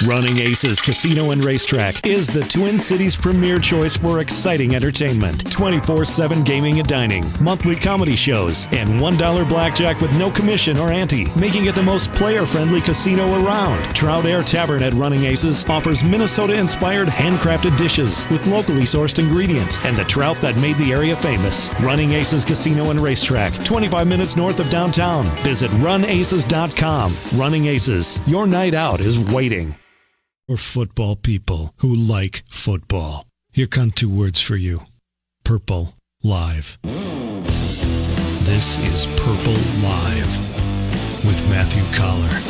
Running Aces Casino and Racetrack is the Twin Cities' premier choice for exciting entertainment, 24/7 gaming and dining, monthly comedy shows, and $1 blackjack with no commission or ante, making it the most player-friendly casino around. Trout Air Tavern at Running Aces offers Minnesota-inspired handcrafted dishes with locally sourced ingredients and the trout that made the area famous. Running Aces Casino and Racetrack, 25 minutes north of downtown. Visit runaces.com. Running Aces, your night out is waiting. For football people who like football, here come two words for you. Purple Live. This is Purple Live with Matthew Coller.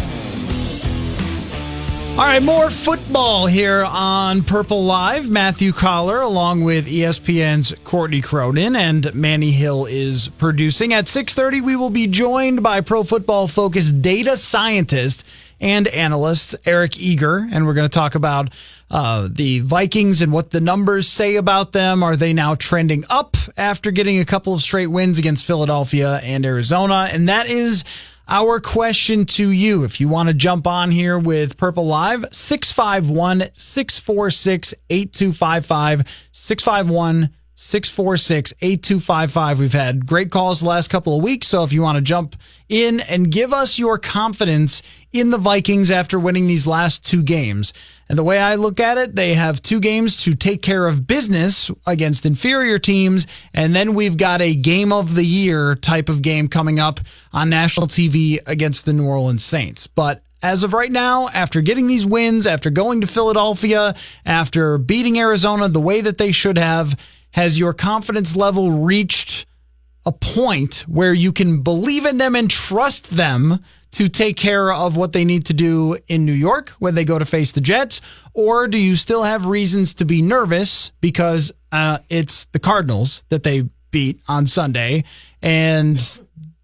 All right, more football here on Purple Live. Matthew Coller along with ESPN's Courtney Cronin, and Manny Hill is producing. At 6:30, we will be joined by Pro Football Focus data scientist and analyst Eric Eager, and we're going to talk about the Vikings and what the numbers say about them. Are they now trending up after getting a couple of straight wins against Philadelphia and Arizona? And that is our question to you. If you want to jump on here with Purple Live, 651-646-8255, 651-646-8255. We've had great calls the last couple of weeks, so if you want to jump in and give us your confidence in the Vikings after winning these last two games. And the way I look at it, they have two games to take care of business against inferior teams, and then we've got a game of the year type of game coming up on national TV against the New Orleans Saints. But as of right now, after getting these wins, after going to Philadelphia, after beating Arizona the way that they should have, has your confidence level reached a point where you can believe in them and trust them to take care of what they need to do in New York when they go to face the Jets? Or do you still have reasons to be nervous because it's the Cardinals that they beat on Sunday, and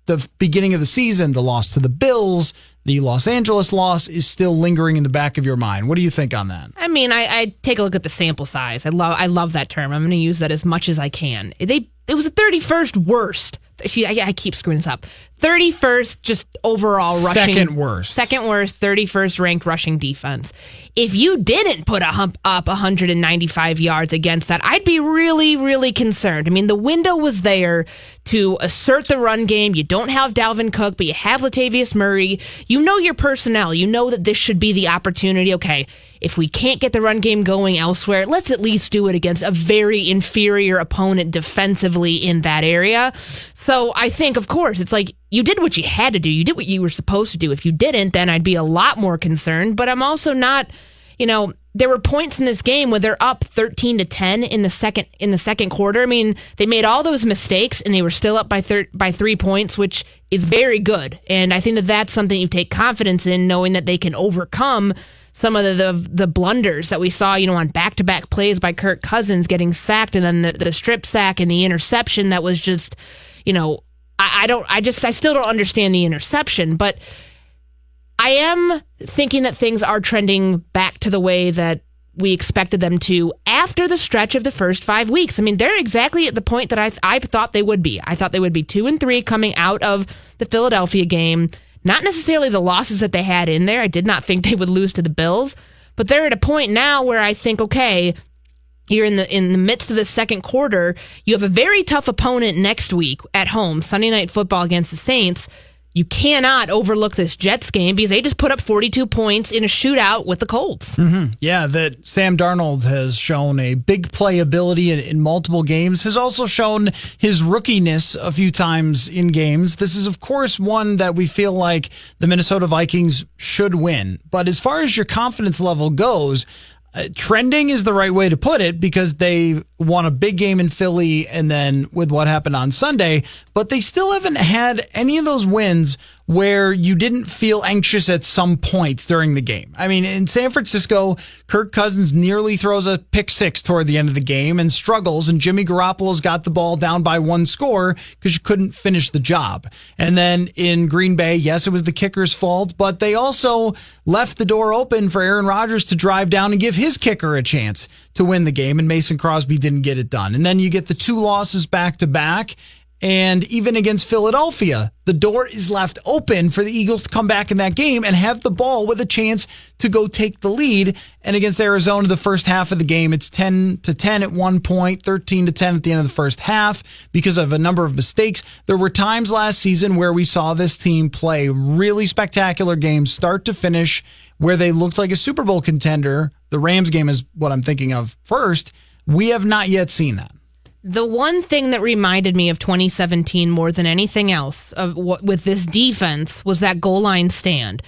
the beginning of the season, the loss to the Bills, the Los Angeles loss is still lingering in the back of your mind? What do you think on that? I mean, I take a look at the sample size. I love that term. I'm going to use that as much as I can. It was the 31st worst. I keep screwing this up. 31st just overall rushing. Second worst, 31st ranked rushing defense. If you didn't put up 195 yards against that, I'd be really, really concerned. I mean, the window was there to assert the run game. You don't have Dalvin Cook, but you have Latavius Murray. You know your personnel. You know that this should be the opportunity. Okay, if we can't get the run game going elsewhere, let's at least do it against a very inferior opponent defensively in that area. So I think, of course, it's like you did what you had to do. You did what you were supposed to do. If you didn't, then I'd be a lot more concerned. But I'm also not, there were points in this game where they're up 13-10 in the second quarter. I mean, they made all those mistakes and they were still up by 3 points, which is very good. And I think that that's something you take confidence in, knowing that they can overcome some of the blunders that we saw, on back-to-back plays by Kirk Cousins getting sacked, and then the strip sack and the interception that was just, I still don't understand the interception, but I am thinking that things are trending back to the way that we expected them to after the stretch of the first 5 weeks. I mean, they're exactly at the point that I thought they would be. I thought they would be 2-3 coming out of the Philadelphia game. Not necessarily the losses that they had in there. I did not think they would lose to the Bills, but they're at a point now where I think, okay, you're in the midst of the second quarter. You have a very tough opponent next week at home, Sunday Night Football against the Saints. You cannot overlook this Jets game because they just put up 42 points in a shootout with the Colts. Mm-hmm. Yeah, that Sam Darnold has shown a big playability in multiple games, has also shown his rookiness a few times in games. This is, of course, one that we feel like the Minnesota Vikings should win. But as far as your confidence level goes, trending is the right way to put it because they won a big game in Philly and then with what happened on Sunday, but they still haven't had any of those wins where you didn't feel anxious at some points during the game. I mean, in San Francisco, Kirk Cousins nearly throws a pick six toward the end of the game and struggles, and Jimmy Garoppolo's got the ball down by one score because you couldn't finish the job. And then in Green Bay, yes, it was the kicker's fault, but they also left the door open for Aaron Rodgers to drive down and give his kicker a chance to win the game, and Mason Crosby didn't get it done. And then you get the two losses back to back, And even against Philadelphia, the door is left open for the Eagles to come back in that game and have the ball with a chance to go take the lead. And against Arizona, the first half of the game, it's 10-10 at one point, 13-10 at the end of the first half because of a number of mistakes. There were times last season where we saw this team play really spectacular games, start to finish, where they looked like a Super Bowl contender. The Rams game is what I'm thinking of first. We have not yet seen that. The one thing that reminded me of 2017 more than anything else with this defense was that goal line stand.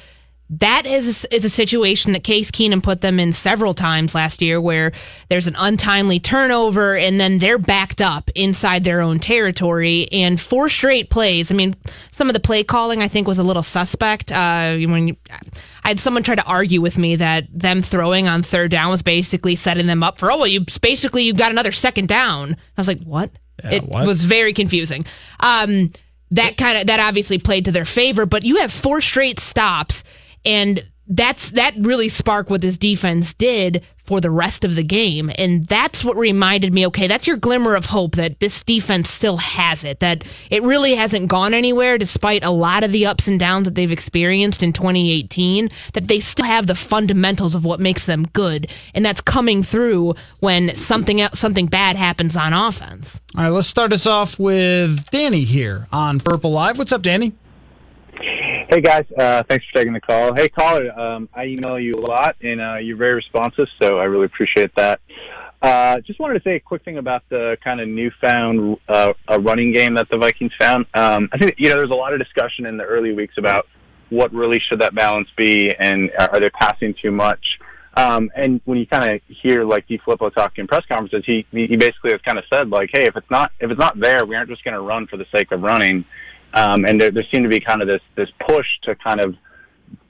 That is a situation that Case Keenum put them in several times last year where there's an untimely turnover and then they're backed up inside their own territory. And 4 straight plays. I mean, some of the play calling I think was a little suspect. When I had someone try to argue with me that them throwing on third down was basically setting them up for, you got another second down. I was like, what? Yeah, what? Was very confusing. That obviously played to their favor, but you have 4 straight stops. And that really sparked what this defense did for the rest of the game. And that's what reminded me, okay, that's your glimmer of hope that this defense still has it, that it really hasn't gone anywhere despite a lot of the ups and downs that they've experienced in 2018, that they still have the fundamentals of what makes them good. And that's coming through when something bad happens on offense. All right, let's start us off with Danny here on Purple Live. What's up, Danny? Hey, guys. Thanks for taking the call. Hey, caller, I email you a lot, and you're very responsive, so I really appreciate that. Just wanted to say a quick thing about the kind of newfound running game that the Vikings found. I think, there's a lot of discussion in the early weeks about what really should that balance be, and are they passing too much? And when you kind of hear, like, DiFilippo talk in press conferences, he basically has kind of said, like, hey, if it's not there, we aren't just going to run for the sake of running. And there seemed to be kind of this push to kind of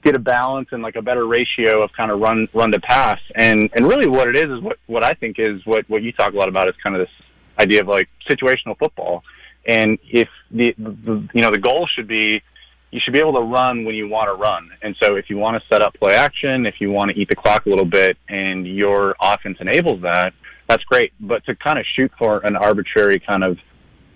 get a balance and like a better ratio of kind of run to pass. And really what it is what I think is what you talk a lot about is kind of this idea of like situational football. And if the goal should be, you should be able to run when you want to run. And so if you want to set up play action, if you want to eat the clock a little bit and your offense enables that, that's great. But to kind of shoot for an arbitrary kind of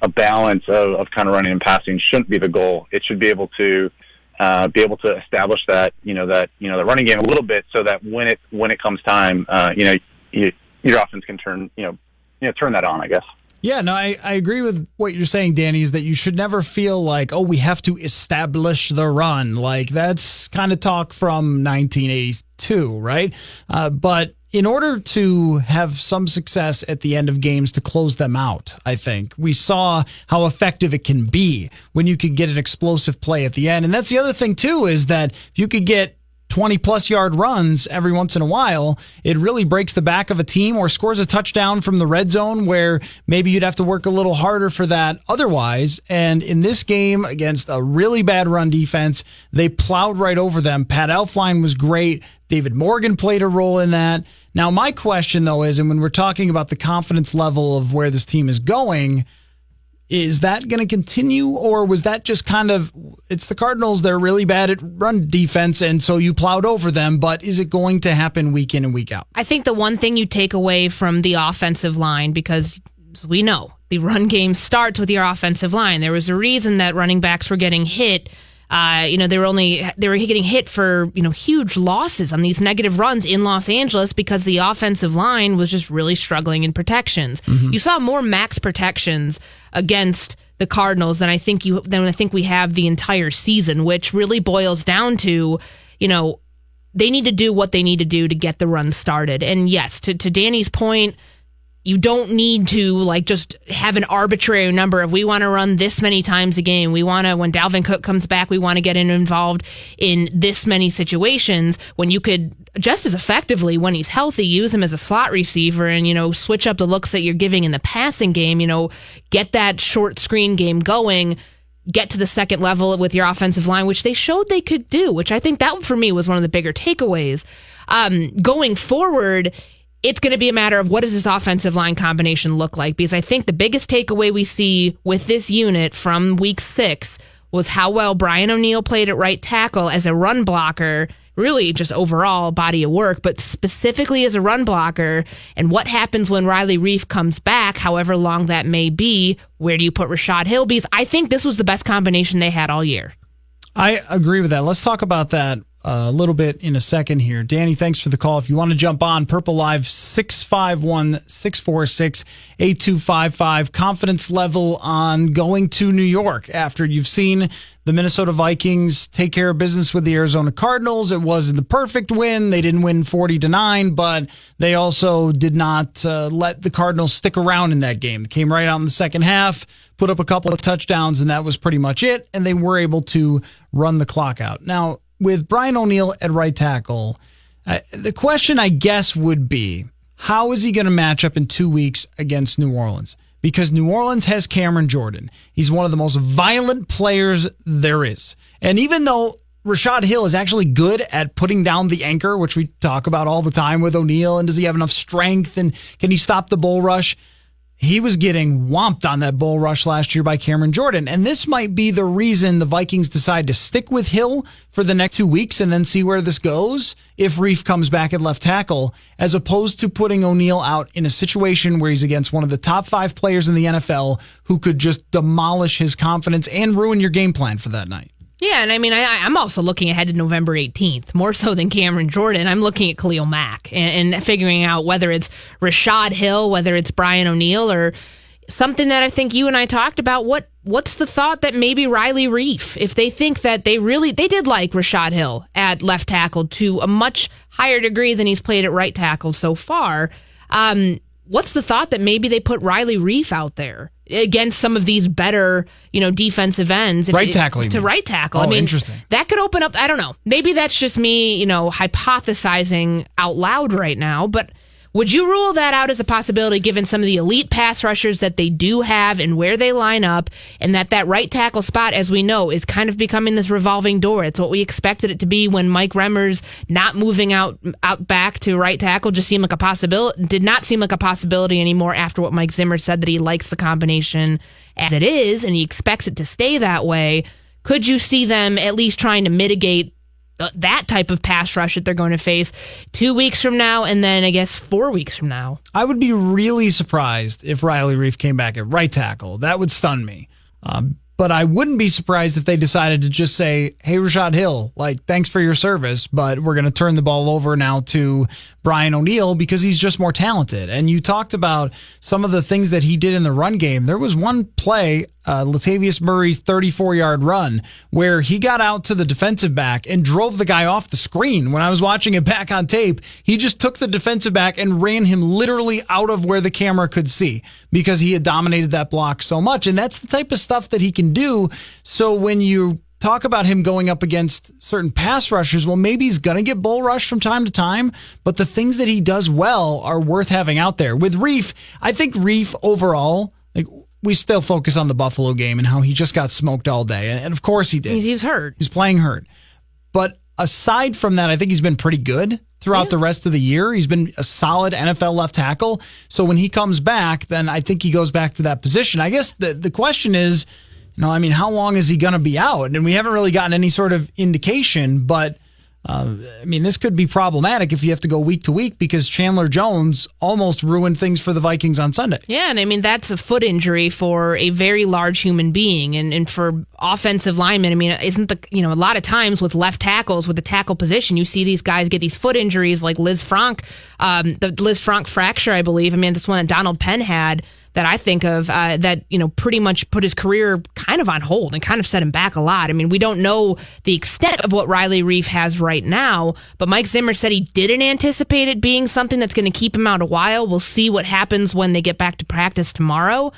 a balance of kind of running and passing shouldn't be the goal. It should be able to establish that the running game a little bit so that when it comes time, your offense can turn that on, I guess. Yeah, no, I agree with what you're saying, Danny, is that you should never feel like, we have to establish the run. Like, that's kind of talk from 1982, right? But in order to have some success at the end of games to close them out, I think, we saw how effective it can be when you could get an explosive play at the end. And that's the other thing, too, is that if you could get 20-plus yard runs every once in a while, it really breaks the back of a team or scores a touchdown from the red zone where maybe you'd have to work a little harder for that otherwise. And in this game against a really bad run defense, they plowed right over them. Pat Elflein was great. David Morgan played a role in that. Now, my question, though, is, and when we're talking about the confidence level of where this team is going, is that going to continue, or was that just kind of, it's the Cardinals, they're really bad at run defense, and so you plowed over them, but is it going to happen week in and week out? I think the one thing you take away from the offensive line, because we know the run game starts with your offensive line. There was a reason that running backs were getting hit. They were getting hit for, huge losses on these negative runs in Los Angeles because the offensive line was just really struggling in protections. Mm-hmm. You saw more max protections against the Cardinals than I think we have the entire season, which really boils down to, they need to do what they need to do to get the run started. And yes, to Danny's point, you don't need to just have an arbitrary number of we want to run this many times a game. We want to, when Dalvin Cook comes back, we want to get involved in this many situations when you could just as effectively, when he's healthy, use him as a slot receiver and, switch up the looks that you're giving in the passing game, get that short screen game going, get to the second level with your offensive line, which they showed they could do, which I think that for me was one of the bigger takeaways. Going forward, it's going to be a matter of what does this offensive line combination look like? Because I think the biggest takeaway we see with this unit from week 6 was how well Brian O'Neill played at right tackle as a run blocker really just overall body of work, but specifically as a run blocker and what happens when Riley Reiff comes back, however long that may be, where do you put Rashad Hill? Because I think this was the best combination they had all year. I agree with that. Let's talk about that a little bit in a second here. Danny, thanks for the call. If you want to jump on, Purple Live 651-646-8255. Confidence level on going to New York after you've seen the Minnesota Vikings take care of business with the Arizona Cardinals. It wasn't the perfect win. They didn't win 40-9, but they also did not let the Cardinals stick around in that game. They came right out in the second half, put up a couple of touchdowns, and that was pretty much it. And they were able to run the clock out. Now, with Brian O'Neill at right tackle, the question, I guess, would be, how is he going to match up in 2 weeks against New Orleans? Because New Orleans has Cameron Jordan. He's one of the most violent players there is. And even though Rashad Hill is actually good at putting down the anchor, which we talk about all the time with O'Neill, and does he have enough strength, and can he stop the bull rush? He was getting whomped on that bull rush last year by Cameron Jordan. And this might be the reason the Vikings decide to stick with Hill for the next 2 weeks and then see where this goes if Reiff comes back at left tackle, as opposed to putting O'Neill out in a situation where he's against one of the top 5 players in the NFL who could just demolish his confidence and ruin your game plan for that night. Yeah, and I mean, I'm also looking ahead to November 18th, more so than Cameron Jordan. I'm looking at Khalil Mack and figuring out whether it's Rashad Hill, whether it's Brian O'Neill, or something that I think you and I talked about. What's the thought that maybe Riley Reiff, if they think that they did like Rashad Hill at left tackle to a much higher degree than he's played at right tackle so far, what's the thought that maybe they put Riley Reiff out there against some of these better, defensive ends? Right tackle. Right tackle. Oh, I mean, interesting. That could open up, I don't know. Maybe that's just me, hypothesizing out loud right now, but would you rule that out as a possibility given some of the elite pass rushers that they do have and where they line up, and that right tackle spot, as we know, is kind of becoming this revolving door? It's what we expected it to be when Mike Remmers not moving out back to right tackle just seemed like a possibility, did not seem like a possibility anymore after what Mike Zimmer said, that he likes the combination as it is and he expects it to stay that way. Could you see them at least trying to mitigate that type of pass rush that they're going to face 2 weeks from now, and then I guess 4 weeks from now? I would be really surprised if Riley Reiff came back at right tackle. That would stun me. But I wouldn't be surprised if they decided to just say, hey, Rashad Hill, thanks for your service, but we're going to turn the ball over now to Brian O'Neill because he's just more talented. And you talked about some of the things that he did in the run game. There was one play, Latavius Murray's 34-yard run, where he got out to the defensive back and drove the guy off the screen. When I was watching it back on tape, he just took the defensive back and ran him literally out of where the camera could see because he had dominated that block so much. And that's the type of stuff that he can do. So when you talk about him going up against certain pass rushers, well, maybe he's going to get bull rushed from time to time, but the things that he does well are worth having out there. With Reiff, I think Reiff overall, we still focus on the Buffalo game and how he just got smoked all day. And of course he did. He's hurt. He's playing hurt. But aside from that, I think he's been pretty good throughout the rest of the year. He's been a solid NFL left tackle. So when he comes back, then I think he goes back to that position. I guess the question is, how long is he going to be out? And we haven't really gotten any sort of indication, but this could be problematic if you have to go week to week because Chandler Jones almost ruined things for the Vikings on Sunday. Yeah, and that's a foot injury for a very large human being, and for offensive linemen. Isn't a lot of times with left tackles, with the tackle position, you see these guys get these foot injuries like Liz Frank, the Liz Frank fracture, I believe. That's one that Donald Penn had, that I think of, that pretty much put his career kind of on hold and kind of set him back a lot. We don't know the extent of what Riley Reiff has right now, but Mike Zimmer said he didn't anticipate it being something that's going to keep him out a while. We'll see what happens when they get back to practice tomorrow.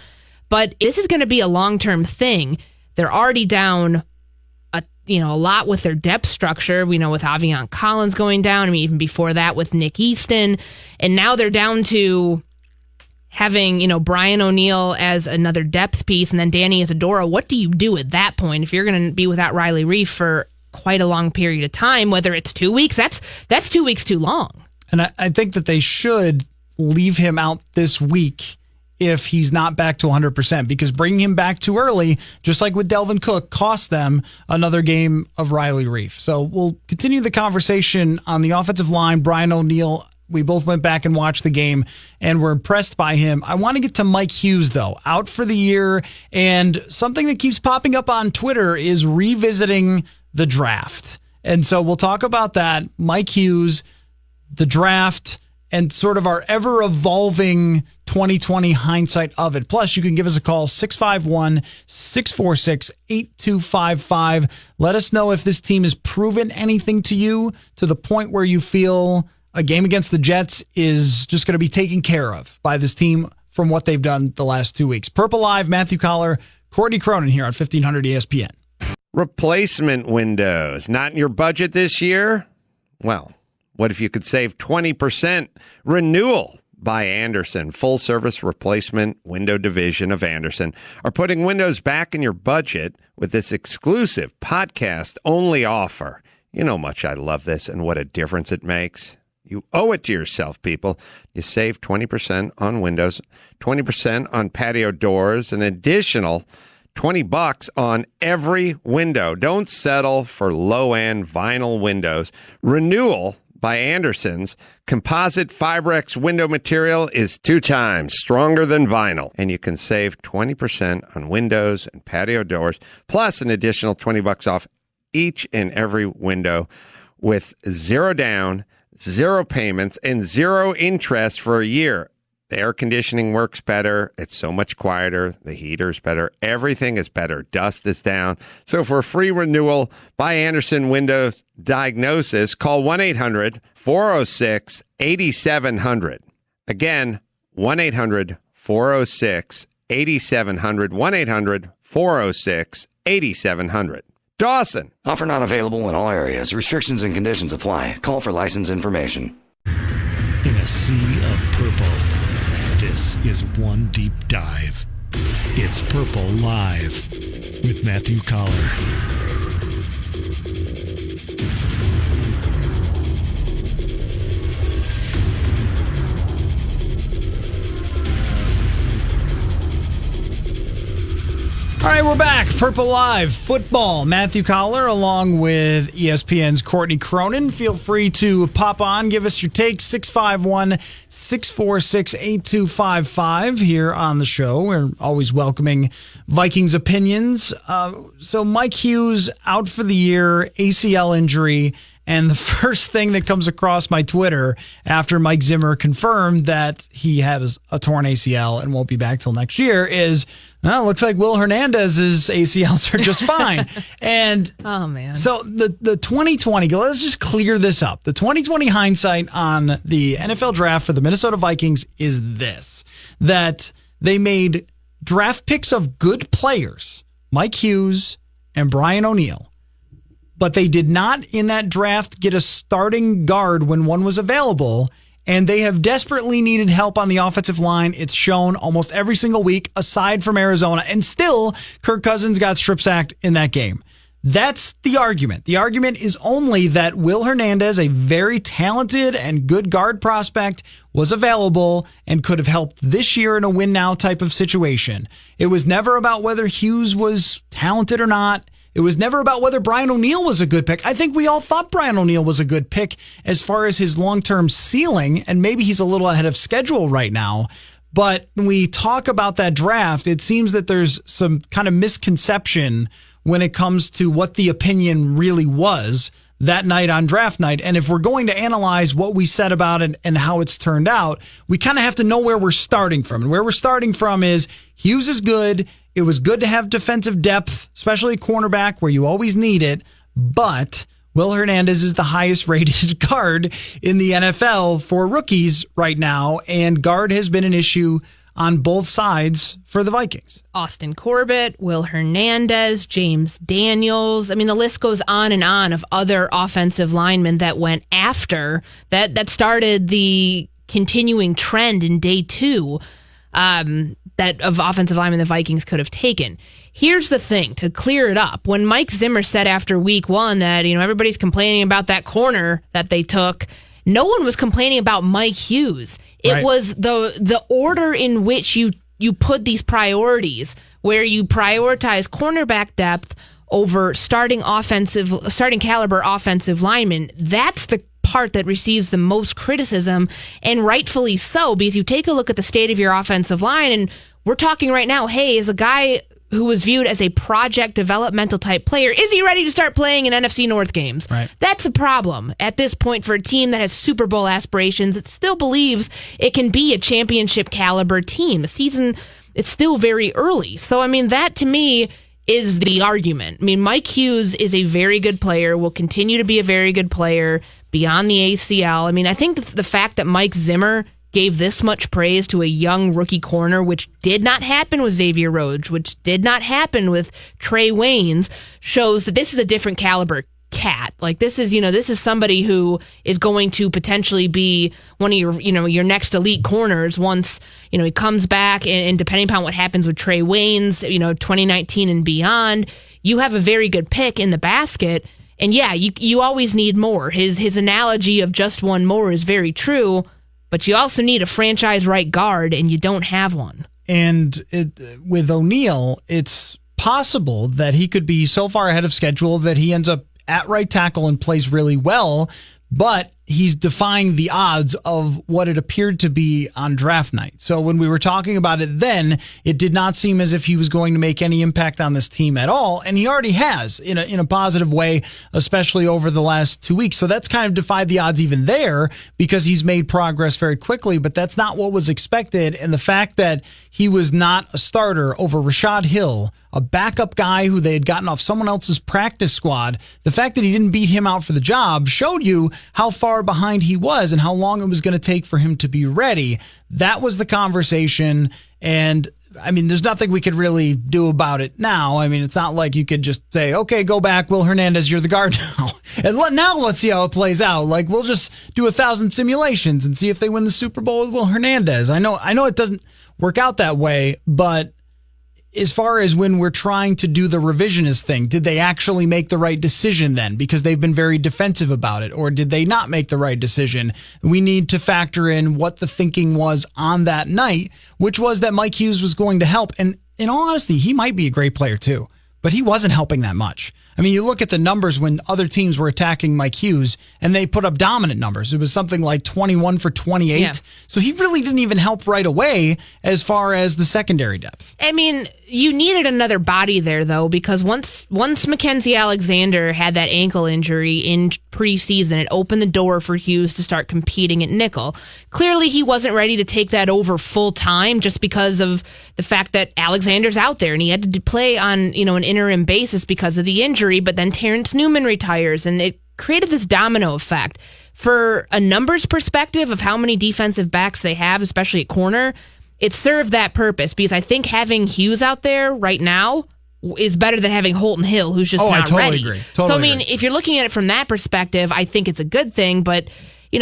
But this is going to be a long-term thing. They're already down a lot with their depth structure. We know with Avion Collins going down, even before that with Nick Easton, and now they're down to having, Brian O'Neill as another depth piece and then Danny Isidora. What do you do at that point if you're going to be without Riley Reiff for quite a long period of time? Whether it's 2 weeks, that's 2 weeks too long. And I think that they should leave him out this week if he's not back to 100%, because bringing him back too early, just like with Delvin Cook, cost them another game of Riley Reif. So we'll continue the conversation on the offensive line. Brian O'Neill, we both went back and watched the game and were impressed by him. I want to get to Mike Hughes, though, out for the year. And something that keeps popping up on Twitter is revisiting the draft. And so we'll talk about that. Mike Hughes, the draft, and sort of our ever-evolving 2020 hindsight of it. Plus, you can give us a call, 651-646-8255. Let us know if this team has proven anything to you to the point where you feel a game against the Jets is just going to be taken care of by this team from what they've done the last 2 weeks. Purple Live, Matthew Coller, Courtney Cronin here on 1500 ESPN. Replacement windows. Not in your budget this year? Well, what if you could save 20%? Renewal by Andersen, full-service replacement window division of Andersen, are putting windows back in your budget with this exclusive podcast-only offer. You know how much I love this and what a difference it makes. You owe it to yourself, people. You save 20% on windows, 20% on patio doors, an additional $20 on every window. Don't settle for low-end vinyl windows. Renewal by Andersen's composite Fibrex window material is 2 times stronger than vinyl, and you can save 20% on windows and patio doors, plus an additional $20 off each and every window with 0 down, 0 payments, and 0 interest for a year. The air conditioning works better. It's so much quieter. The heater's better. Everything is better. Dust is down. So for a free renewal by Andersen Windows Diagnosis, call 1-800-406-8700. Again, 1-800-406-8700. 1-800-406-8700. Dawson. Offer not available in all areas. Restrictions and conditions apply. Call for license information. In a sea of purple, this is One Deep Dive. It's Purple Live with Matthew Coller. All right, we're back. Purple Live football. Matthew Coller along with ESPN's Courtney Cronin. Feel free to pop on, give us your take, 651-646-8255 here on the show. We're always welcoming Vikings opinions. So Mike Hughes out for the year, ACL injury. And the first thing that comes across my Twitter after Mike Zimmer confirmed that he had a torn ACL and won't be back till next year is, well, it looks like Will Hernandez's ACLs are just fine. And oh man. So the 2020, let's just clear this up. The 2020 hindsight on the NFL draft for the Minnesota Vikings is this, that they made draft picks of good players, Mike Hughes and Brian O'Neill. But they did not in that draft get a starting guard when one was available, and they have desperately needed help on the offensive line. It's shown almost every single week, aside from Arizona, and still Kirk Cousins got strip sacked in that game. That's the argument. The argument is only that Will Hernandez, a very talented and good guard prospect, was available and could have helped this year in a win now type of situation. It was never about whether Hughes was talented or not. It was never about whether Brian O'Neill was a good pick. I think we all thought Brian O'Neill was a good pick as far as his long-term ceiling, and maybe he's a little ahead of schedule right now. But when we talk about that draft, it seems that there's some kind of misconception when it comes to what the opinion really was that night on draft night. And if we're going to analyze what we said about it and how it's turned out, we kind of have to know where we're starting from. And where we're starting from is Hughes is good. It was good to have defensive depth, especially cornerback where you always need it. But Will Hernandez is the highest rated guard in the NFL for rookies right now. And guard has been an issue on both sides for the Vikings. Austin Corbett, Will Hernandez, James Daniels. I mean, the list goes on and on of other offensive linemen that went after that started the continuing trend in day 2 that of offensive linemen the Vikings could have taken. Here's the thing, to clear it up. When Mike Zimmer said after week 1 that, everybody's complaining about that corner that they took, no one was complaining about Mike Hughes. It was the order in which you you put these priorities where you prioritize cornerback depth over starting caliber offensive linemen. That's the part that receives the most criticism, and rightfully so, because you take a look at the state of your offensive line, and we're talking right now, hey, is a guy who was viewed as a project developmental type player, is he ready to start playing in NFC North games? Right. That's a problem at this point for a team that has Super Bowl aspirations. It still believes it can be a championship caliber team. The season, it's still very early. So, I mean, that to me is the argument. I mean, Mike Hughes is a very good player, will continue to be a very good player beyond the ACL. I mean, I think the fact that Mike Zimmer gave this much praise to a young rookie corner, which did not happen with Xavier Rhodes, which did not happen with Trey Waynes, shows that this is a different caliber cat. Like, this is somebody who is going to potentially be one of your next elite corners once, he comes back, and depending upon what happens with Trey Waynes, 2019 and beyond, you have a very good pick in the basket. And yeah, you always need more. His analogy of just one more is very true, but you also need a franchise right guard, and you don't have one. And with O'Neal, it's possible that he could be so far ahead of schedule that he ends up at right tackle and plays really well, but he's defying the odds of what it appeared to be on draft night. So when we were talking about it then, it did not seem as if he was going to make any impact on this team at all, and he already has in a positive way, especially over the last 2 weeks. So that's kind of defied the odds even there, because he's made progress very quickly, but that's not what was expected. And the fact that he was not a starter over Rashad Hill, a backup guy who they had gotten off someone else's practice squad, the fact that he didn't beat him out for the job showed you how far behind he was and how long it was going to take for him to be ready. That was the conversation. And I mean, there's nothing we could really do about it now. I mean, it's not like you could just say, okay, go back, Will Hernandez, you're the guard now. And now let's see how it plays out. Like, we'll just do 1,000 simulations and see if they win the Super Bowl with Will Hernandez. I know it doesn't work out that way, but as far as when we're trying to do the revisionist thing, did they actually make the right decision then? Because they've been very defensive about it. Or did they not make the right decision? We need to factor in what the thinking was on that night, which was that Mike Hughes was going to help. And in all honesty, he might be a great player too, but he wasn't helping that much. I mean, you look at the numbers when other teams were attacking Mike Hughes, and they put up dominant numbers. It was something like 21 for 28. Yeah. So he really didn't even help right away as far as the secondary depth. I mean, you needed another body there, though, because once Mackenzie Alexander had that ankle injury in preseason, it opened the door for Hughes to start competing at nickel. Clearly, he wasn't ready to take that over full time just because of the fact that Alexander's out there, and he had to play on an interim basis because of the injury. But then Terrence Newman retires, and it created this domino effect. For a numbers perspective of how many defensive backs they have, especially at corner, it served that purpose, because I think having Hughes out there right now is better than having Holton Hill, who's just not totally ready. Agree. So, I mean, if you're looking at it from that perspective, I think it's a good thing, but, he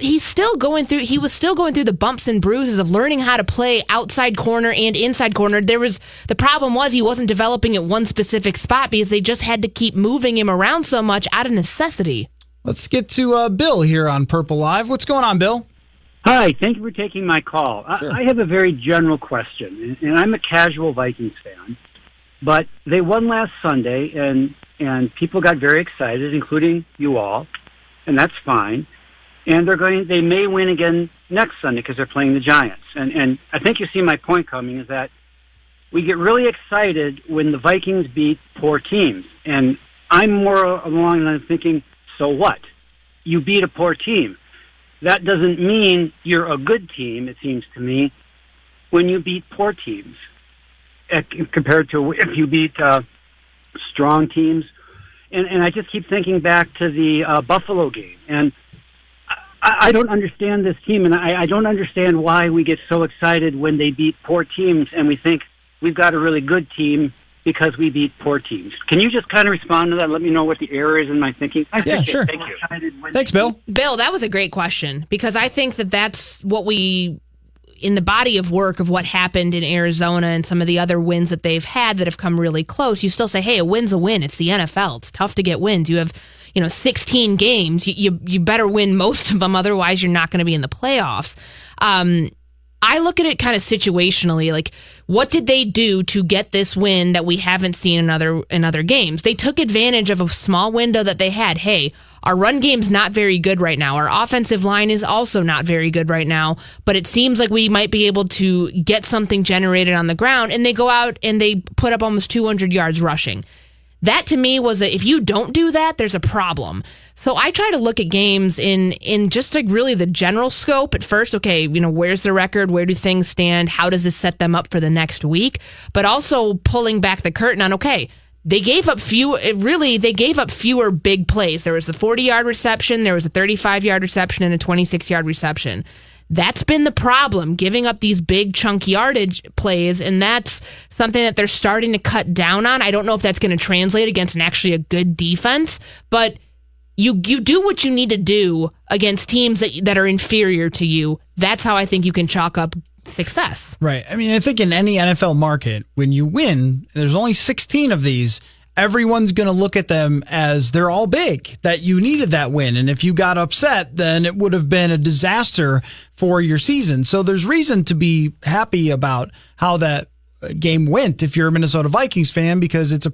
was still going through the bumps and bruises of learning how to play outside corner and inside corner. The problem was he wasn't developing at one specific spot because they just had to keep moving him around so much out of necessity. Let's get to Bill here on Purple Live. What's going on, Bill? Hi, thank you for taking my call. Sure. I have a very general question, and I'm a casual Vikings fan, but they won last Sunday, and people got very excited, including you all, and that's fine. And they may win again next Sunday because they're playing the Giants. And I think you see my point coming is that we get really excited when the Vikings beat poor teams. And I'm more along the line of thinking, so what? You beat a poor team. That doesn't mean you're a good team, it seems to me, when you beat poor teams compared to if you beat strong teams. And I just keep thinking back to the Buffalo game. And I don't understand this team, and I don't understand why we get so excited when they beat poor teams, and we think we've got a really good team because we beat poor teams. Can you just kind of respond to that? Let me know what the error is in my thinking. Yeah, sure. Thank you. Thanks, Bill. Bill, that was a great question, because I think that's what we, in the body of work of what happened in Arizona and some of the other wins that they've had that have come really close, you still say, hey, a win's a win. It's the NFL. It's tough to get wins. You have 16 games, you better win most of them, otherwise you're not going to be in the playoffs. I look at it kind of situationally, like what did they do to get this win that we haven't seen in other games? They took advantage of a small window that they had. Hey, our run game's not very good right now. Our offensive line is also not very good right now, but it seems like we might be able to get something generated on the ground, and they go out and they put up almost 200 yards rushing. That to me was if you don't do that, there's a problem. So I try to look at games in just like really the general scope at first. Okay, where's the record? Where do things stand? How does this set them up for the next week? But also pulling back the curtain on, okay, they gave up fewer big plays. There was a 40-yard reception, there was a 35-yard reception, and a 26-yard reception. That's been the problem, giving up these big chunk yardage plays, and that's something that they're starting to cut down on. I don't know if that's going to translate against actually a good defense, but you do what you need to do against teams that are inferior to you. That's how I think you can chalk up success. Right. I mean, I think in any NFL market, when you win, there's only 16 of these, everyone's going to look at them as they're all big, that you needed that win. And if you got upset, then it would have been a disaster for your season. So there's reason to be happy about how that game went if you're a Minnesota Vikings fan, because it's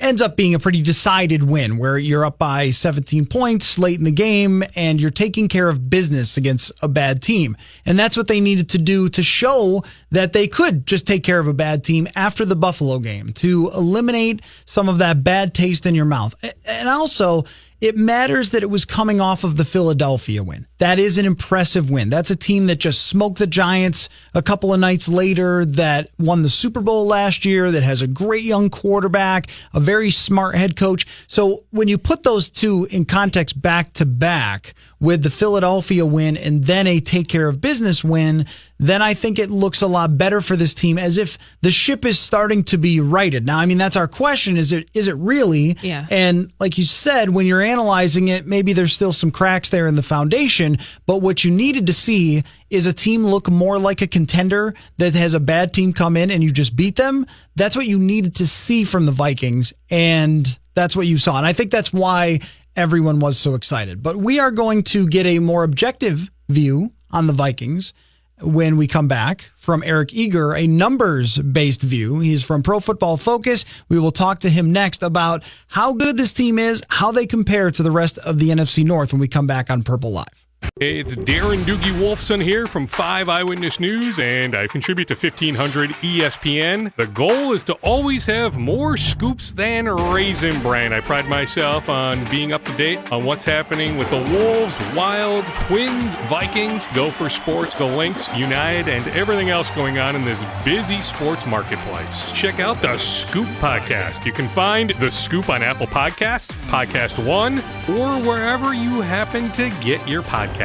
ends up being a pretty decided win where you're up by 17 points late in the game and you're taking care of business against a bad team. And that's what they needed to do to show that they could just take care of a bad team after the Buffalo game, to eliminate some of that bad taste in your mouth. And also, it matters that it was coming off of the Philadelphia win. That is an impressive win. That's a team that just smoked the Giants a couple of nights later, that won the Super Bowl last year, that has a great young quarterback, a very smart head coach. So when you put those two in context back to back with the Philadelphia win and then a take care of business win, then I think it looks a lot better for this team, as if the ship is starting to be righted. Now, I mean, that's our question. Is it really? Yeah. And like you said, when you're analyzing it, maybe there's still some cracks there in the foundation, but what you needed to see is a team look more like a contender that has a bad team come in and you just beat them. That's what you needed to see from the Vikings, and that's what you saw. And I think that's why everyone was so excited. But we are going to get a more objective view on the Vikings when we come back from Eric Eager, a numbers-based view. He's from Pro Football Focus. We will talk to him next about how good this team is, how they compare to the rest of the NFC North when we come back on Purple Live. Hey, it's Darren Doogie Wolfson here from 5 Eyewitness News, and I contribute to 1500 ESPN. The goal is to always have more scoops than Raisin Bran. I pride myself on being up to date on what's happening with the Wolves, Wild, Twins, Vikings, Gopher Sports, Go Lynx, United, and everything else going on in this busy sports marketplace. Check out the Scoop Podcast. You can find The Scoop on Apple Podcasts, Podcast One, or wherever you happen to get your podcasts.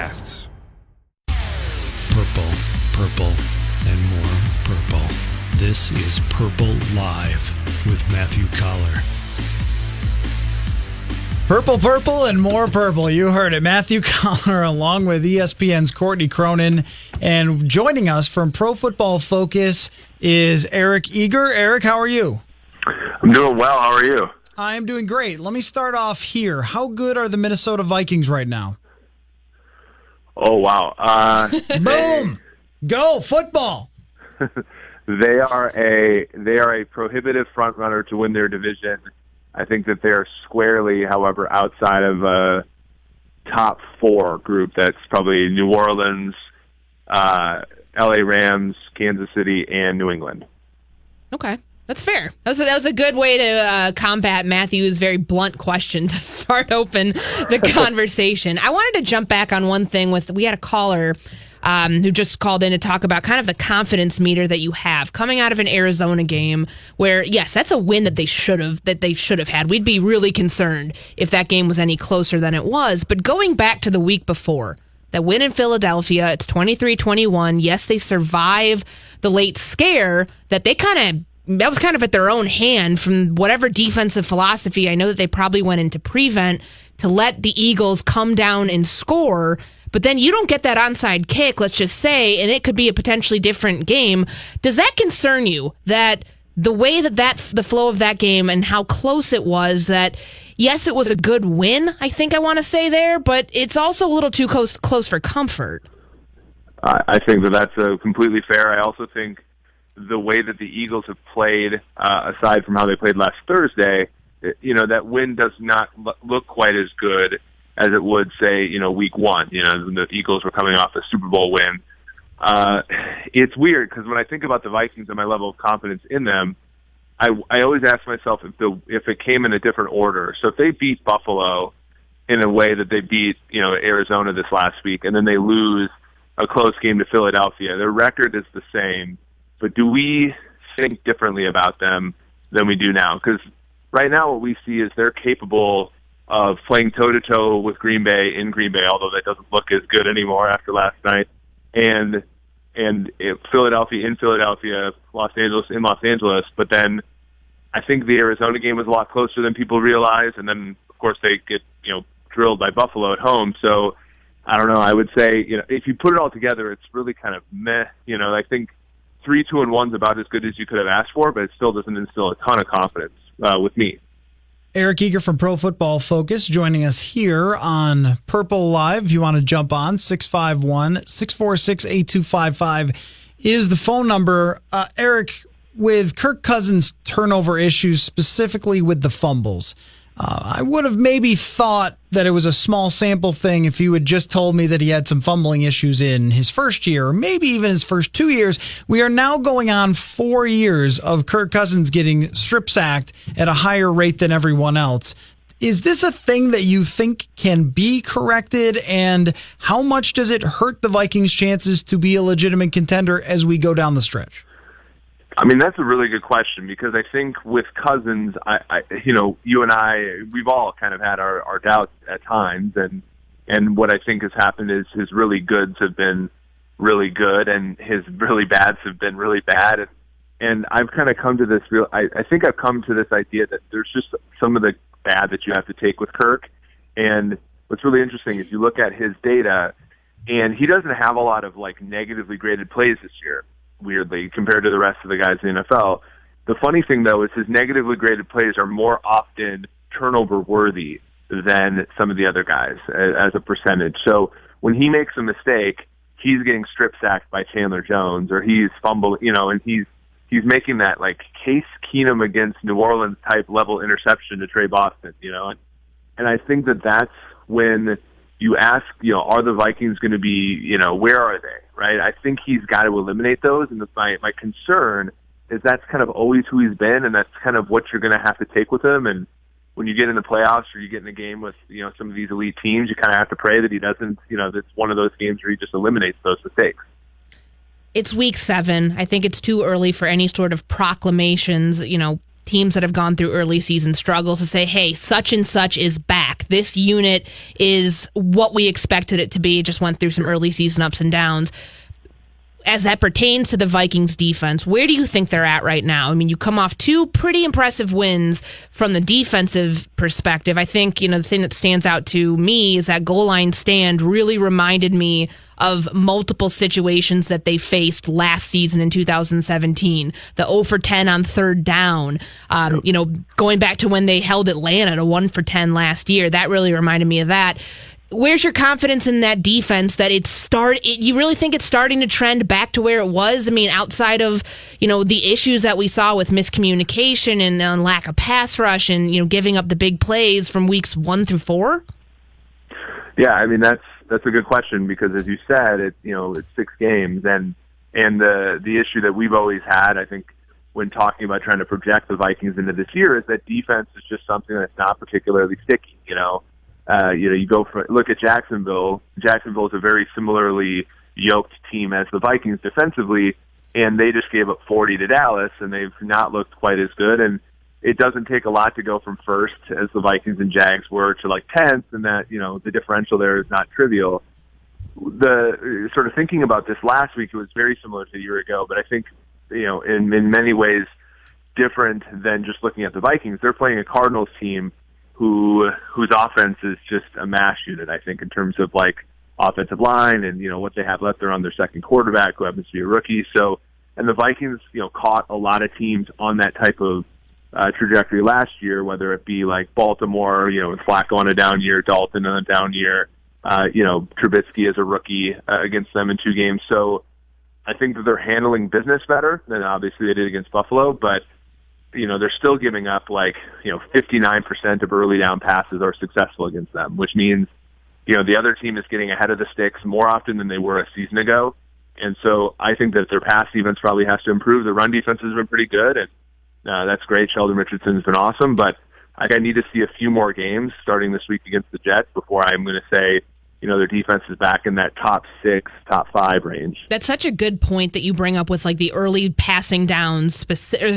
Purple, purple, and more purple. This is Purple Live with Matthew Coller. Purple, purple, and more purple. You heard it. Matthew Coller along with ESPN's Courtney Cronin. And joining us from Pro Football Focus is Eric Eager. Eric, how are you? I'm doing well. How are you? I'm doing great. Let me start off here. How good are the Minnesota Vikings right now? Oh, wow. Boom! Go, football! They are a prohibitive front runner to win their division. I think that they're squarely, however, outside of a top four group. That's probably New Orleans, LA Rams, Kansas City, and New England. Okay. That's fair. That was a good way to combat Matthew's very blunt question to start open the conversation. I wanted to jump back on one thing. We had a caller who just called in to talk about kind of the confidence meter that you have coming out of an Arizona game where, yes, that's a win that they should have had. We'd be really concerned if that game was any closer than it was. But going back to the week before, that win in Philadelphia, it's 23-21. Yes, they survive the late scare that was kind of at their own hand from whatever defensive philosophy. I know that they probably went into prevent to let the Eagles come down and score, but then you don't get that onside kick, let's just say, and it could be a potentially different game. Does that concern you, that the way the flow of that game and how close it was, that yes, it was a good win, I think I want to say there, but it's also a little too close for comfort? I think that's completely fair. I also think the way that the Eagles have played, aside from how they played last Thursday, that win does not look quite as good as it would, say, week one. The Eagles were coming off a Super Bowl win. It's weird because when I think about the Vikings and my level of confidence in them, I always ask myself if it came in a different order. So if they beat Buffalo in a way that they beat, Arizona this last week, and then they lose a close game to Philadelphia, their record is the same. But do we think differently about them than we do now? Because right now what we see is they're capable of playing toe-to-toe with Green Bay in Green Bay, although that doesn't look as good anymore after last night. And Philadelphia in Philadelphia, Los Angeles in Los Angeles. But then I think the Arizona game was a lot closer than people realize. And then, of course, they get, drilled by Buffalo at home. So I don't know. I would say, if you put it all together, it's really kind of meh. I think 3-2-1 is about as good as you could have asked for, but it still doesn't instill a ton of confidence with me. Eric Eager from Pro Football Focus joining us here on Purple Live. If you want to jump on, 651-646-8255 is the phone number. Eric, with Kirk Cousins' turnover issues, specifically with the fumbles, I would have maybe thought that it was a small sample thing if you had just told me that he had some fumbling issues in his first year, or maybe even his first 2 years. We are now going on 4 years of Kirk Cousins getting strip sacked at a higher rate than everyone else. Is this a thing that you think can be corrected, and how much does it hurt the Vikings' chances to be a legitimate contender as we go down the stretch? I mean, that's a really good question, because I think with Cousins, you and I, we've all kind of had our doubts at times, and what I think has happened is his really goods have been really good, and his really bads have been really bad, and I've kind of come to this I think I've come to this idea that there's just some of the bad that you have to take with Kirk, and what's really interesting is you look at his data, and he doesn't have a lot of negatively graded plays this year, weirdly, compared to the rest of the guys in the NFL. The funny thing, though, is his negatively graded plays are more often turnover-worthy than some of the other guys as a percentage. So when he makes a mistake, he's getting strip-sacked by Chandler Jones, or he's fumbling, and he's making that, Case Keenum against New Orleans type level interception to Trey Boston, And I think that's when you ask, are the Vikings going to be, where are they, right? I think he's got to eliminate those, and my concern is that's kind of always who he's been, and that's kind of what you're going to have to take with him. And when you get in the playoffs or you get in a game with, some of these elite teams, you kind of have to pray that he doesn't, it's one of those games where he just eliminates those mistakes. It's week 7. I think it's too early for any sort of proclamations, teams that have gone through early season struggles to say, hey, such and such is back. This unit is what we expected it to be. It just went through some early season ups and downs. As that pertains to the Vikings defense, where do you think they're at right now? I mean, you come off 2 pretty impressive wins from the defensive perspective. I think, the thing that stands out to me is that goal line stand really reminded me of multiple situations that they faced last season in 2017. The 0 for 10 on third down, going back to when they held Atlanta to 1 for 10 last year. That really reminded me of that. Where's your confidence in that defense that you really think it's starting to trend back to where it was? I mean, outside of, the issues that we saw with miscommunication and lack of pass rush and, giving up the big plays from weeks 1 through 4? Yeah, I mean, that's a good question, because as you said, it's 6 games, and the issue that we've always had, I think, when talking about trying to project the Vikings into this year, is that defense is just something that's not particularly sticky. You look at Jacksonville. Jacksonville is a very similarly yoked team as the Vikings defensively, and they just gave up 40 to Dallas, and they've not looked quite as good. And it doesn't take a lot to go from first, as the Vikings and Jags were, to 10th, and that, the differential there is not trivial. The sort of thinking about this last week, it was very similar to a year ago, but I think, in many ways different than just looking at the Vikings. They're playing a Cardinals team whose offense is just a mash unit, I think, in terms of offensive line and, what they have left. They're on their second quarterback, who happens to be a rookie. So, and the Vikings, caught a lot of teams on that type of trajectory last year, whether it be Baltimore, with Flacco on a down year, Dalton on a down year. Trubisky as a rookie against them in 2 games. So I think that they're handling business better than obviously they did against Buffalo, but they're still giving up 59% of early down passes are successful against them, which means, the other team is getting ahead of the sticks more often than they were a season ago. And so I think that their pass defense probably has to improve. The run defense has been pretty good, and that's great. Sheldon Richardson has been awesome, but I need to see a few more games starting this week against the Jets before I'm going to say, their defense is back in that top 6, top 5 range. That's such a good point that you bring up with the early passing downs,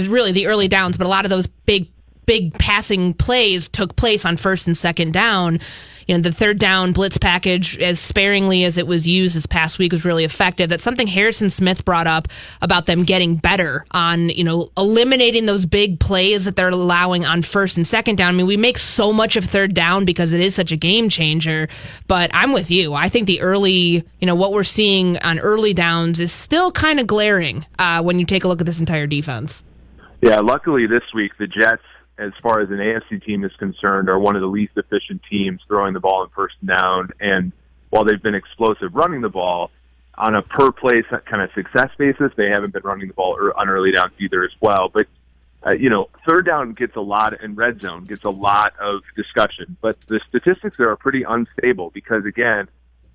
really the early downs, but a lot of those big passing plays took place on first and second down. The third down blitz package, as sparingly as it was used this past week, was really effective. That's something Harrison Smith brought up about them getting better on, eliminating those big plays that they're allowing on first and second down. I mean, we make so much of third down because it is such a game changer, but I'm with you. I think the early, what we're seeing on early downs is still kind of glaring when you take a look at this entire defense. Yeah, luckily this week, the Jets, as far as an AFC team is concerned, are one of the least efficient teams throwing the ball in first down. And while they've been explosive running the ball, on a per-play kind of success basis, they haven't been running the ball on early downs either as well. But, third down gets a lot, and red zone gets a lot of discussion. But the statistics there are pretty unstable because, again,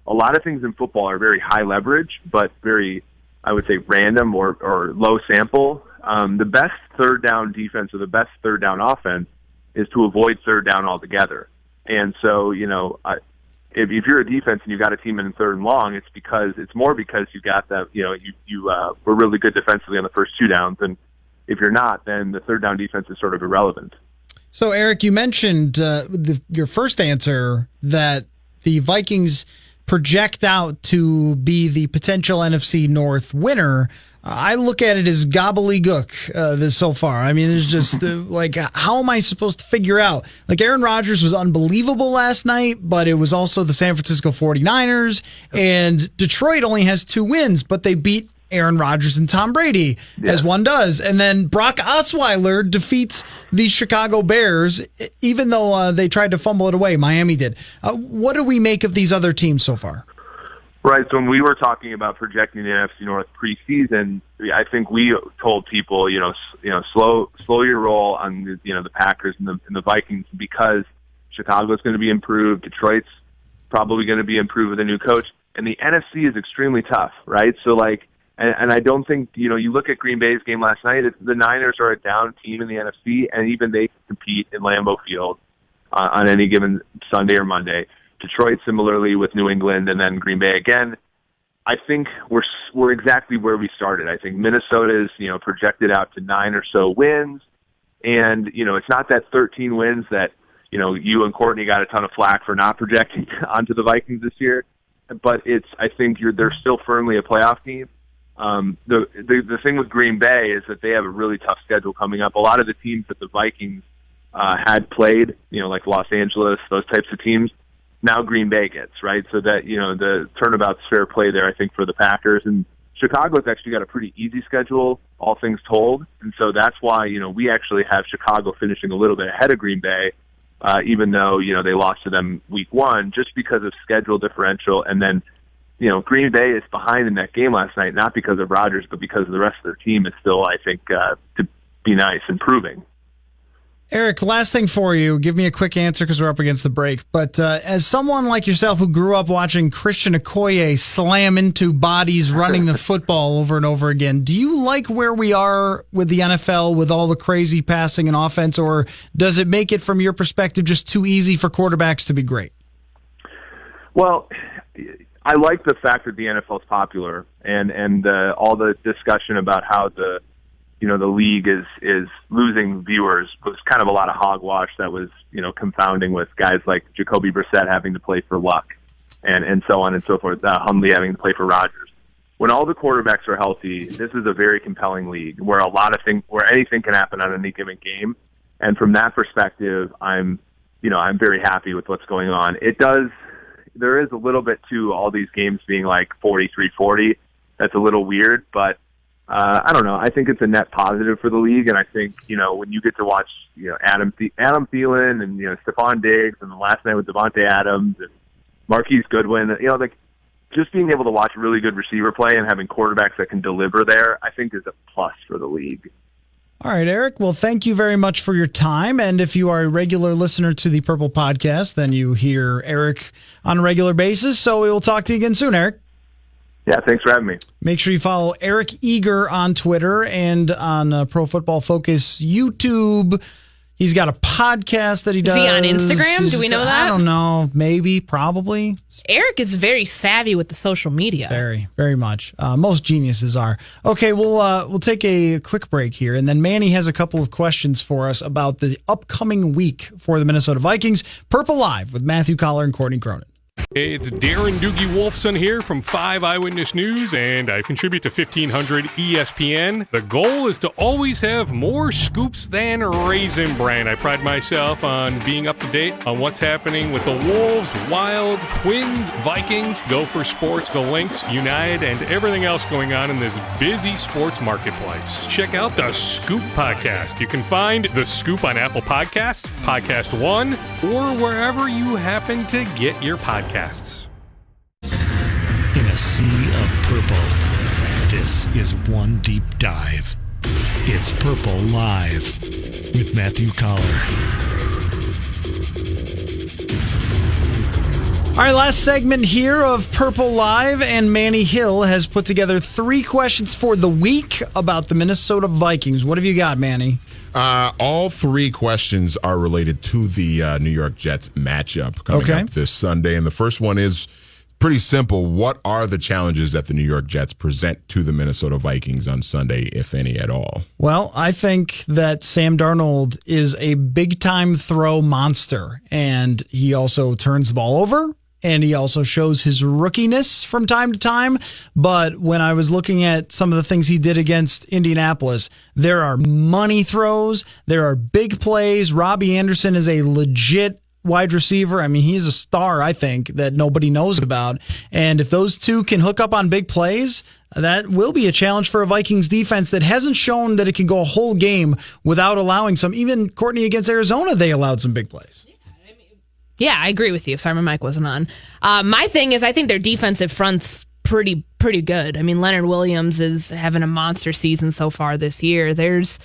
a lot of things in football are very high leverage, but very, I would say, random or low sample. The best third down defense or the best third down offense is to avoid third down altogether. And so, if you're a defense and you got a team in third and long, it's more because you got that, you were really good defensively on the first 2 downs. And if you're not, then the third down defense is sort of irrelevant. So, Eric, you mentioned your first answer that the Vikings project out to be the potential NFC North winner. I look at it as gobbledygook this so far. I mean, there's just how am I supposed to figure out? Aaron Rodgers was unbelievable last night, but it was also the San Francisco 49ers, and Detroit only has 2 wins, but they beat Aaron Rodgers and Tom Brady, as one does. And then Brock Osweiler defeats the Chicago Bears, even though they tried to fumble it away. Miami did. What do we make of these other teams so far? Right. So when we were talking about projecting the NFC North preseason, I think we told people, slow your roll on the Packers and the Vikings because Chicago's going to be improved. Detroit's probably going to be improved with a new coach, and the NFC is extremely tough. Right. So and I don't think you look at Green Bay's game last night. The Niners are a down team in the NFC, and even they can compete in Lambeau Field on any given Sunday or Monday. Detroit similarly with New England, and then Green Bay again. I think we're exactly where we started. I think Minnesota is projected out to 9 or so wins, and it's not that 13 wins that you and Courtney got a ton of flack for not projecting onto the Vikings this year, but I think they're still firmly a playoff team. The thing with Green Bay is that they have a really tough schedule coming up. A lot of the teams that the Vikings had played, like Los Angeles, those types of teams. Now Green Bay gets, right? So that, the turnabout's fair play there, I think, for the Packers. And Chicago's actually got a pretty easy schedule, all things told. And so that's why, we actually have Chicago finishing a little bit ahead of Green Bay, even though, they lost to them week 1, just because of schedule differential. And then, Green Bay is behind in that game last night, not because of Rodgers, but because the rest of their team is still, I think, to be nice, improving. Eric, last thing for you. Give me a quick answer because we're up against the break. But as someone like yourself who grew up watching Christian Okoye slam into bodies running the football over and over again, do you like where we are with the NFL with all the crazy passing and offense, or does it make it, from your perspective, just too easy for quarterbacks to be great? Well, I like the fact that the NFL is popular and all the discussion about how the league is losing viewers was kind of a lot of hogwash that was, confounding with guys like Jacoby Brissett having to play for Luck and so on and so forth, Hundley having to play for Rodgers. When all the quarterbacks are healthy, this is a very compelling league where where anything can happen on any given game. And from that perspective, I'm very happy with what's going on. There is a little bit to all these games being like 43-40. That's a little weird, but I don't know. I think it's a net positive for the league, and I think when you get to watch Adam Thielen and Stephon Diggs, and the last night with Devontae Adams, and Marquise Goodwin, like just being able to watch really good receiver play and having quarterbacks that can deliver there, I think is a plus for the league. All right, Eric. Well, thank you very much for your time. And if you are a regular listener to the Purple Podcast, then you hear Eric on a regular basis. So we will talk to you again soon, Eric. Yeah, thanks for having me. Make sure you follow Eric Eager on Twitter and on Pro Football Focus YouTube. He's got a podcast that he does. Is he on Instagram? Do we know that? I don't know. Maybe, probably. Eric is very savvy with the social media. Very, very much. Most geniuses are. Okay, we'll take a quick break here, and then Manny has a couple of questions for us about the upcoming week for the Minnesota Vikings. Purple Live with Matthew Coller and Courtney Cronin. It's Darren Doogie Wolfson here from 5 Eyewitness News, and I contribute to 1500 ESPN. The goal is to always have more scoops than Raisin Bran. I pride myself on being up to date on what's happening with the Wolves, Wild, Twins, Vikings, Gopher Sports, the Lynx, United, and everything else going on in this busy sports marketplace. Check out the Scoop Podcast. You can find The Scoop on Apple Podcasts, Podcast One, or wherever you happen to get your podcasts. In a sea of purple, this is One Deep Dive. It's Purple Live with Matthew Coller. All right, last segment here of Purple Live, and Manny Hill has put together 3 questions for the week about the Minnesota Vikings. What have you got, Manny? All 3 questions are related to the New York Jets matchup coming up this Sunday. And the first one is pretty simple. What are the challenges that the New York Jets present to the Minnesota Vikings on Sunday, if any at all? Well, I think that Sam Darnold is a big-time throw monster, and he also turns the ball over. And he also shows his rookiness from time to time. But when I was looking at some of the things he did against Indianapolis, there are money throws. There are big plays. Robbie Anderson is a legit wide receiver. I mean, he's a star, I think, that nobody knows about. And if those two can hook up on big plays, that will be a challenge for a Vikings defense that hasn't shown that it can go a whole game without allowing some. Even Courtney against Arizona, they allowed some big plays. Yeah, I agree with you. Sorry, my mic wasn't on. My thing is, I think their defensive front's pretty good. I mean, Leonard Williams is having a monster season so far this year. There's,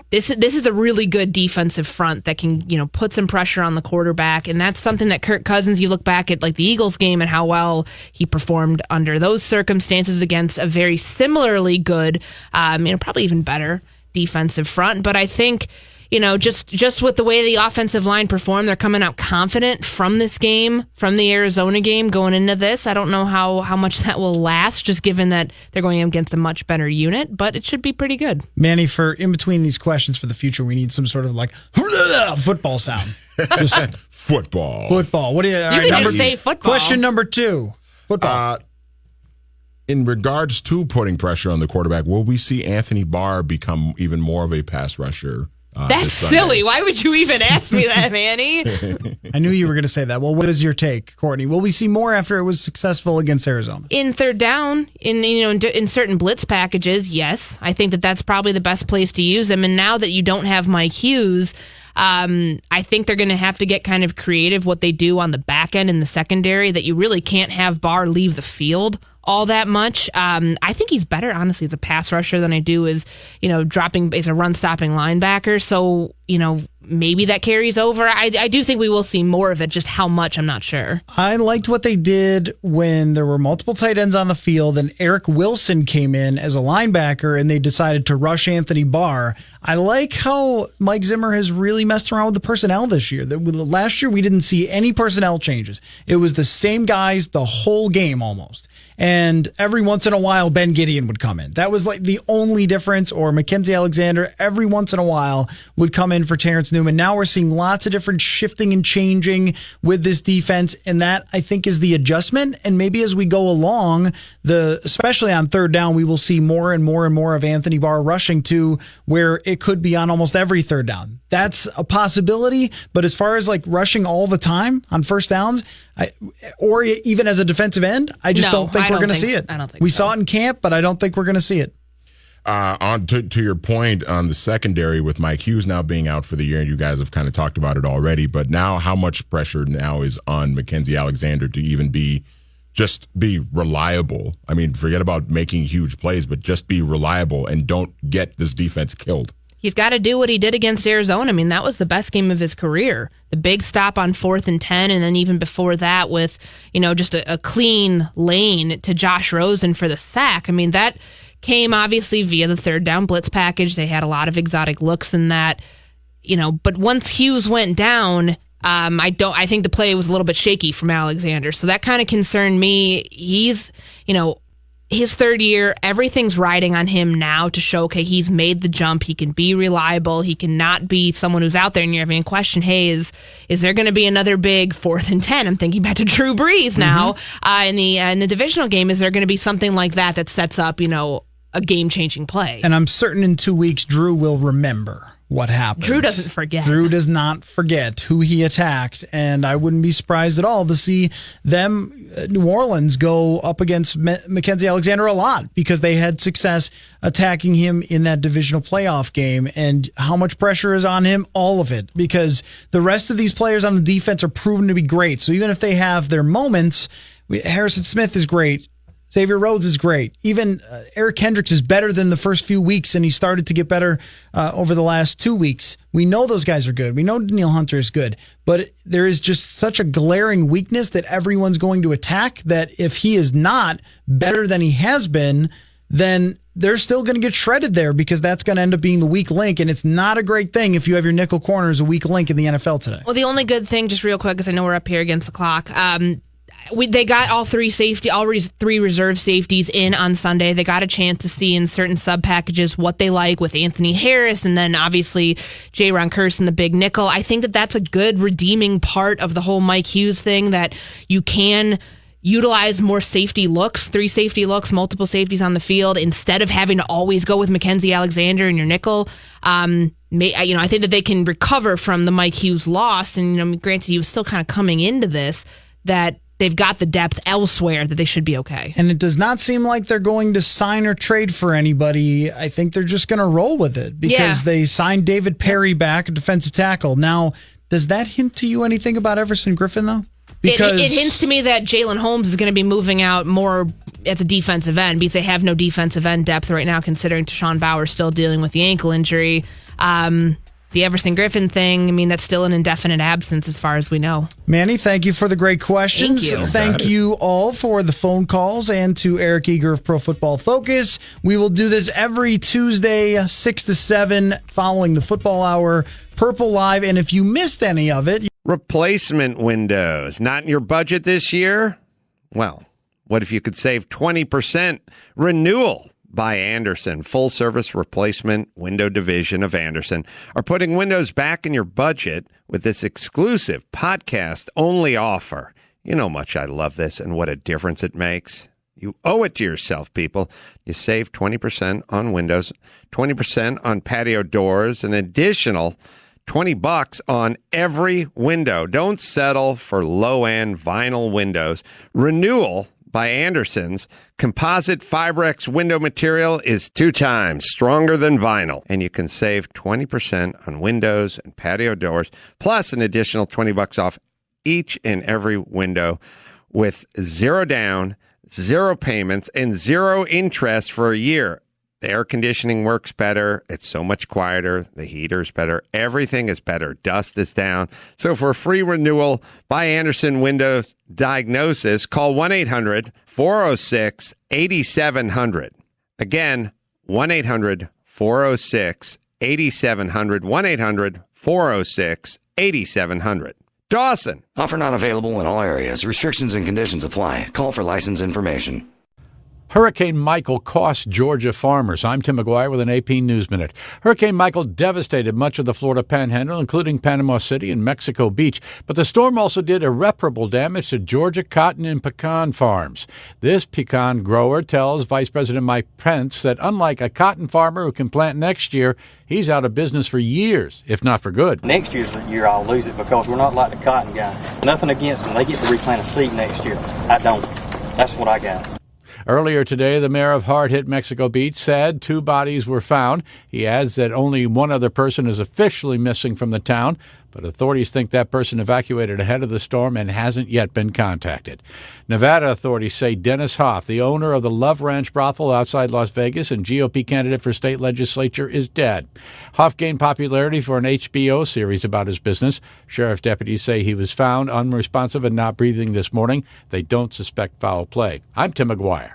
this is a really good defensive front that can, put some pressure on the quarterback, and that's something that Kirk Cousins. You look back at like the Eagles game and how well he performed under those circumstances against a very similarly good, probably even better defensive front. But I think, just with the way the offensive line performed, they're coming out confident from this game, from the Arizona game going into this. I don't know how much that will last, just given that they're going against a much better unit, but it should be pretty good. Manny, for in between these questions for the future, we need some sort of like football sound. Football. What do you? You can just say football. Question number 2. Football. In regards to putting pressure on the quarterback, will we see Anthony Barr become even more of a pass rusher? That's silly. Why would you even ask me that, Manny? I knew you were going to say that. Well, what is your take, Courtney? Will we see more after it was successful against Arizona? In third down, in certain blitz packages, yes. I think that's probably the best place to use him. And now that you don't have Mike Hughes, I think they're going to have to get kind of creative what they do on the back end in the secondary, that you really can't have Barr leave the field all that much. I think he's better, honestly, as a pass rusher than I do as, dropping as a run-stopping linebacker. So, maybe that carries over. I do think we will see more of it. Just how much, I'm not sure. I liked what they did when there were multiple tight ends on the field and Eric Wilson came in as a linebacker and they decided to rush Anthony Barr. I like how Mike Zimmer has really messed around with the personnel this year. Last year, we didn't see any personnel changes. It was the same guys the whole game almost. And every once in a while, Ben Gideon would come in. That was like the only difference, or Mackenzie Alexander every once in a while would come in for Terrence Newman. Now we're seeing lots of different shifting and changing with this defense, and that, I think, is the adjustment. And maybe as we go along, especially on third down, we will see more and more and more of Anthony Barr rushing to where it could be on almost every third down. That's a possibility, but as far as like rushing all the time on first downs, or even as a defensive end, I just don't think we're going to see it. I don't think we so. saw it in camp, but I don't think we're going to see it. On to your point on the secondary with Mike Hughes now being out for the year, and you guys have kind of talked about it already, but now how much pressure now is on Mackenzie Alexander to even be reliable? I mean, forget about making huge plays, but just be reliable and don't get this defense killed. He's got to do what he did against Arizona. I mean, that was the best game of his career. The big stop on 4th and 10, and then even before that with, just a clean lane to Josh Rosen for the sack. I mean, that came obviously via the third down blitz package. They had a lot of exotic looks in that, but once Hughes went down, I think the play was a little bit shaky from Alexander. So that kind of concerned me. He's, his third year, everything's riding on him now to show, okay, he's made the jump. He can be reliable. He cannot be someone who's out there and you're having a question, hey, is there going to be another big 4th and 10? I'm thinking back to Drew Brees now in the divisional game. Is there going to be something like that sets up, a game-changing play? And I'm certain in 2 weeks, Drew will remember what happened. Drew doesn't forget. Drew does not forget who he attacked, and I wouldn't be surprised at all to see them, New Orleans, go up against Mackenzie Alexander a lot because they had success attacking him in that divisional playoff game. And how much pressure is on him? All of it, because the rest of these players on the defense are proven to be great. So even if they have their moments, Harrison Smith is great. Xavier Rhodes is great. Even Eric Kendricks is better than the first few weeks, and he started to get better over the last 2 weeks. We know those guys are good. We know Danielle Hunter is good. But there is just such a glaring weakness that everyone's going to attack that if he is not better than he has been, then they're still going to get shredded there because that's going to end up being the weak link, and it's not a great thing if you have your nickel corner as a weak link in the NFL today. Well, the only good thing, just real quick, because I know we're up here against the clock, they got all three reserve safeties in on Sunday. They got a chance to see in certain sub packages what they like with Anthony Harris and then obviously J-Ron Curson, the big nickel. I think that's a good redeeming part of the whole Mike Hughes thing, that you can utilize more safety looks, 3 safety looks, multiple safeties on the field instead of having to always go with Mackenzie Alexander and your nickel. I think that they can recover from the Mike Hughes loss. And granted, he was still kind of coming into this, that they've got the depth elsewhere, that they should be okay. And it does not seem like they're going to sign or trade for anybody. I think they're just going to roll with it because they signed David Perry back, a defensive tackle. Now, does that hint to you anything about Everson Griffin, though? Because it hints to me that Jalen Holmes is going to be moving out more as a defensive end because they have no defensive end depth right now, considering Tashawn Bauer still dealing with the ankle injury. The Everson Griffin thing, that's still an indefinite absence as far as we know. Manny, thank you for the great questions. Thank you. Thank you all for the phone calls, and to Eric Eager of Pro Football Focus. We will do this every Tuesday, 6 to 7, following the football hour, Purple Live. And if you missed any of it... Replacement windows. Not in your budget this year? Well, what if you could save 20%? Renewal by Andersen, full-service replacement window division of Andersen, are putting windows back in your budget with this exclusive podcast-only offer. You know how much I love this and what a difference it makes. You owe it to yourself, people. You save 20% on windows, 20% on patio doors, an additional $20 on every window. Don't settle for low-end vinyl windows. Renewal by Andersen's composite Fibrex window material is 2 times stronger than vinyl, and you can save 20% on windows and patio doors, plus an additional $20 off each and every window with 0 down, 0 payments, and 0 interest for a year. The air conditioning works better. It's so much quieter. The heater's better. Everything is better. Dust is down. So for a free renewal by Andersen Windows Diagnosis, call 1-800-406-8700. Again, 1-800-406-8700. 1-800-406-8700. Dawson. Offer not available in all areas. Restrictions and conditions apply. Call for license information. Hurricane Michael cost Georgia farmers. I'm Tim McGuire with an AP News Minute. Hurricane Michael devastated much of the Florida Panhandle, including Panama City and Mexico Beach. But the storm also did irreparable damage to Georgia cotton and pecan farms. This pecan grower tells Vice President Mike Pence that unlike a cotton farmer who can plant next year, he's out of business for years, if not for good. Next year's the year I'll lose it because we're not like the cotton guy. Nothing against them. They get to replant a seed next year. I don't. That's what I got. Earlier today, the mayor of hard-hit Mexico Beach said 2 bodies were found. He adds that only one other person is officially missing from the town, but authorities think that person evacuated ahead of the storm and hasn't yet been contacted. Nevada authorities say Dennis Hoff, the owner of the Love Ranch brothel outside Las Vegas and GOP candidate for state legislature, is dead. Hoff gained popularity for an HBO series about his business. Sheriff deputies say he was found unresponsive and not breathing this morning. They don't suspect foul play. I'm Tim McGuire.